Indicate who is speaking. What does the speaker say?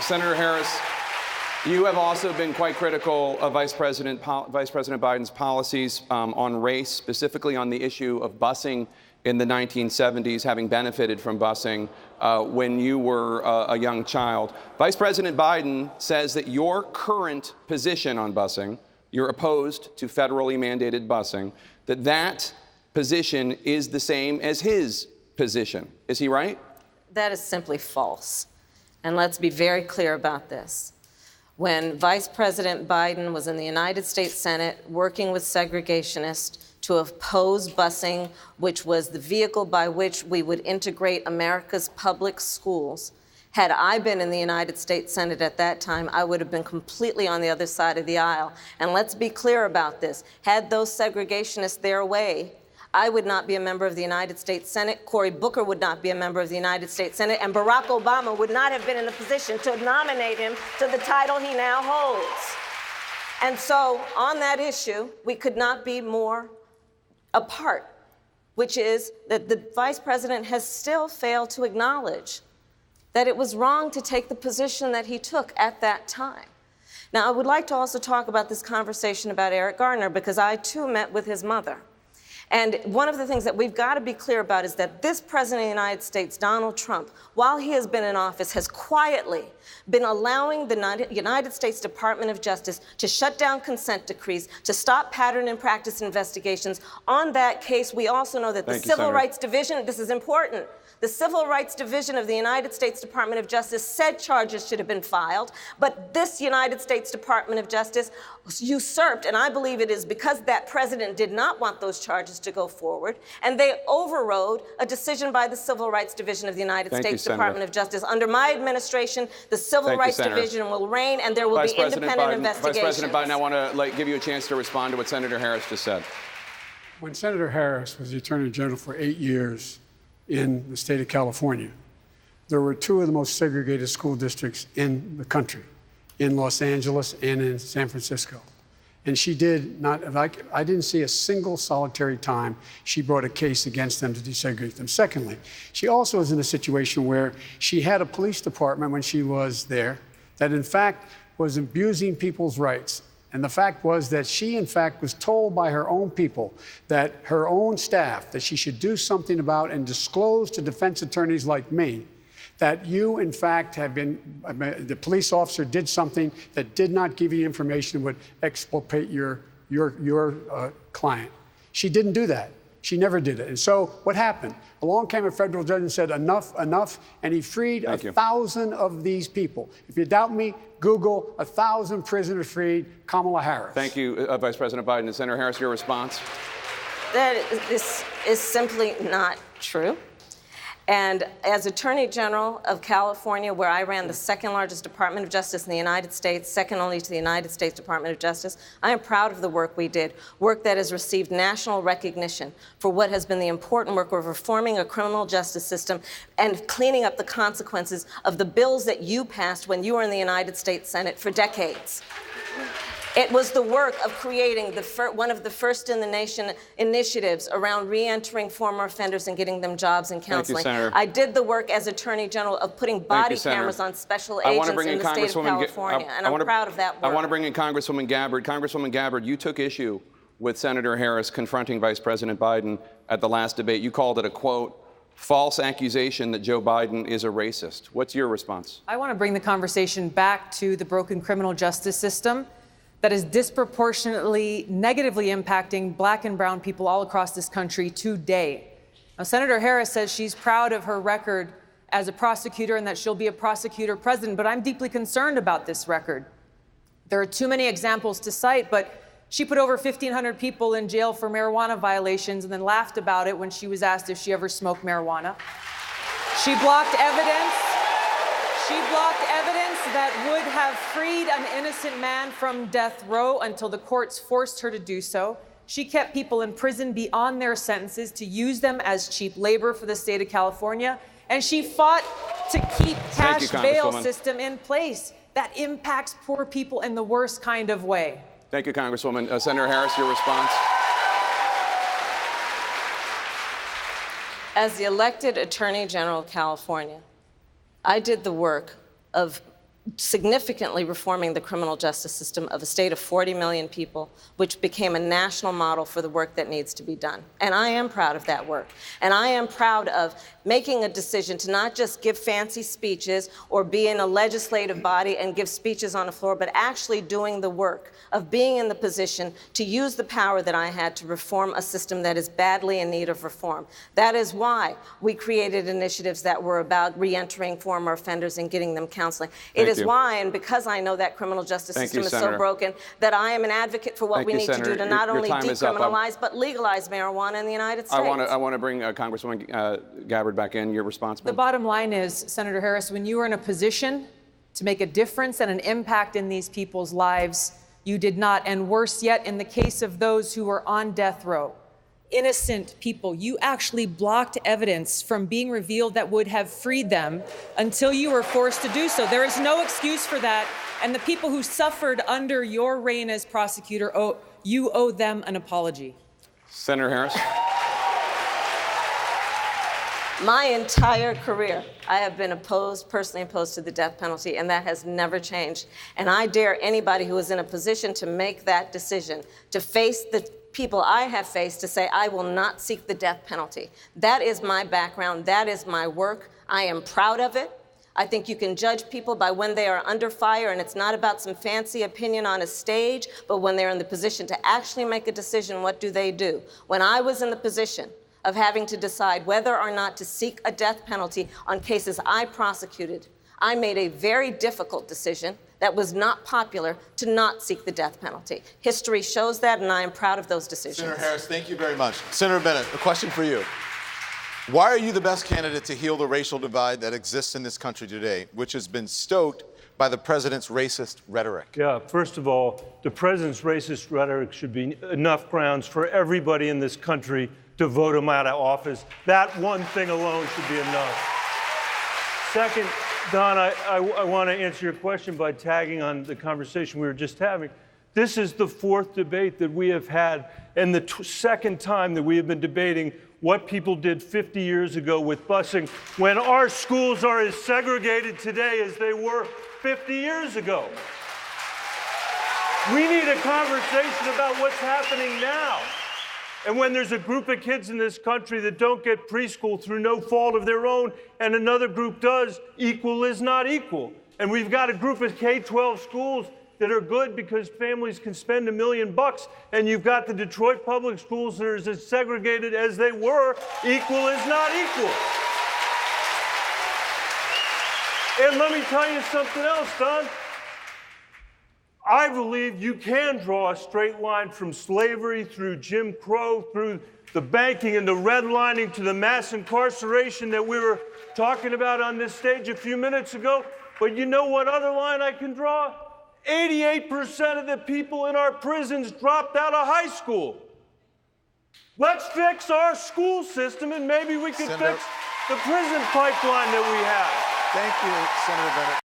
Speaker 1: Senator Harris, you have also been quite critical of Vice President Biden's policies on race, specifically on the issue of busing in the 1970s, having benefited from busing when you were a young child. Vice President Biden says that your current position on busing, you're opposed to federally mandated busing, that position is the same as his position. Is he right?
Speaker 2: That is simply false. And let's be very clear about this. When Vice President Biden was in the United States Senate working with segregationists to oppose busing, which was the vehicle by which we would integrate America's public schools, had I been in the United States Senate at that time, I would have been completely on the other side of the aisle. And let's be clear about this. Had those segregationists their way, I would not be a member of the United States Senate, Cory Booker would not be a member of the United States Senate, and Barack Obama would not have been in a position to nominate him to the title he now holds. And so on that issue, we could not be more apart, which is that the Vice President has still failed to acknowledge that it was wrong to take the position that he took at that time. Now, I would like to also talk about this conversation about Eric Garner, because I too met with his mother. And one of the things that we've got to be clear about is that this President of the United States, Donald Trump, while he has been in office, has quietly been allowing the United States Department of Justice to shut down consent decrees, to stop pattern and practice investigations. On that case, we also know that the Civil Rights Division, this is important, the Civil Rights Division of the United States Department of Justice said charges should have been filed, but this United States Department of Justice usurped, and I believe it is because that president did not want those charges to go forward, and they overrode a decision by the Civil Rights Division of the United States Department of Justice. Under my administration, the Civil Rights Division will reign, and there will be independent investigations.
Speaker 1: Vice President Biden, I want to give you a chance to respond to what Senator Harris just said.
Speaker 3: When Senator Harris was the Attorney General for 8 years in the state of California, there were two of the most segregated school districts in the country, in Los Angeles and in San Francisco. And she did not, I didn't see a single solitary time she brought a case against them to desegregate them. Secondly, she also was in a situation where she had a police department when she was there that in fact was abusing people's rights. And the fact was that she, in fact, was told by her own people, that her own staff, that she should do something about and disclose to defense attorneys like me that you, in fact, have been, the police officer did something that did not give you information that would exculpate your client. She didn't do that. She never did it. And so what happened? Along came a federal judge and said, enough, enough, and he freed 1,000 of these people. If you doubt me, Google 1,000 prisoners freed, Kamala Harris.
Speaker 1: Thank you, Vice President Biden. Senator Harris, your response?
Speaker 2: This is simply not true. And as Attorney General of California, where I ran the second largest Department of Justice in the United States, second only to the United States Department of Justice, I am proud of the work we did, work that has received national recognition for what has been the important work of reforming a criminal justice system and cleaning up the consequences of the bills that you passed when you were in the United States Senate for decades. It was the work of creating one of the first in the nation initiatives around re-entering former offenders and getting them jobs and counseling.
Speaker 1: Thank you, Senator.
Speaker 2: I did the work as Attorney General of putting body cameras on special agents in the state of California, and I'm proud of that work.
Speaker 1: I want to bring in Congresswoman Gabbard. Congresswoman Gabbard, you took issue with Senator Harris confronting Vice President Biden at the last debate. You called it a, quote, false accusation that Joe Biden is a racist. What's your response?
Speaker 4: I want to bring the conversation back to the broken criminal justice system that is disproportionately negatively impacting Black and brown people all across this country today. Now, Senator Harris says she's proud of her record as a prosecutor and that she'll be a prosecutor president, but I'm deeply concerned about this record. There are too many examples to cite, but she put over 1,500 people in jail for marijuana violations and then laughed about it when she was asked if she ever smoked marijuana. She blocked evidence. That would have freed an innocent man from death row until the courts forced her to do so. She kept people in prison beyond their sentences to use them as cheap labor for the state of California. And she fought to keep cash bail system in place that impacts poor people in the worst kind of way.
Speaker 1: Thank you, Congresswoman. Senator Harris, your response?
Speaker 2: As the elected Attorney General of California, I did the work of significantly reforming the criminal justice system of a state of 40 million people, which became a national model for the work that needs to be done. And I am proud of that work. And I am proud of making a decision to not just give fancy speeches or be in a legislative body and give speeches on the floor, but actually doing the work of being in the position to use the power that I had to reform a system that is badly in need of reform. That is why we created initiatives that were about reentering former offenders and getting them counseling. It is why, and because I know that criminal justice system is so broken, that I am an advocate for what we need to do to not only decriminalize, but legalize marijuana in the United States.
Speaker 1: I want to bring Congresswoman Gabbard back in. Your response, ma'am?
Speaker 4: The bottom line is, Senator Harris, when you were in a position to make a difference and an impact in these people's lives, you did not. And worse yet, in the case of those who were on death row, innocent people, you actually blocked evidence from being revealed that would have freed them until you were forced to do so. There is no excuse for that. And the people who suffered under your reign as prosecutor, you owe them an apology.
Speaker 1: Senator Harris.
Speaker 2: My entire career, I have been personally opposed to the death penalty, and that has never changed. And I dare anybody who is in a position to make that decision, to face the people I have faced, to say, I will not seek the death penalty. That is my background. That is my work. I am proud of it. I think you can judge people by when they are under fire, and it's not about some fancy opinion on a stage, but when they're in the position to actually make a decision, what do they do? When I was in the position of having to decide whether or not to seek a death penalty on cases I prosecuted, I made a very difficult decision that was not popular to not seek the death penalty. History shows that, and I am proud of those decisions.
Speaker 5: Senator Harris, thank you very much. Senator Bennett, a question for you. Why are you the best candidate to heal the racial divide that exists in this country today, which has been stoked by the president's racist rhetoric?
Speaker 6: Yeah, first of all, the president's racist rhetoric should be enough grounds for everybody in this country to vote him out of office. That one thing alone should be enough. Second, Don, I want to answer your question by tagging on the conversation we were just having. This is the fourth debate that we have had, and the second time that we have been debating what people did 50 years ago with busing, when our schools are as segregated today as they were 50 years ago. We need a conversation about what's happening now. And when there's a group of kids in this country that don't get preschool through no fault of their own, and another group does, equal is not equal. And we've got a group of K-12 schools that are good because families can spend $1 million, and you've got the Detroit public schools that are as segregated as they were. Equal is not equal. And let me tell you something else, Don. I believe you can draw a straight line from slavery through Jim Crow, through the banking and the redlining to the mass incarceration that we were talking about on this stage a few minutes ago. But you know what other line I can draw? 88% of the people in our prisons dropped out of high school. Let's fix our school system, and maybe we can fix the prison pipeline that we have.
Speaker 5: Thank you, Senator Bennett.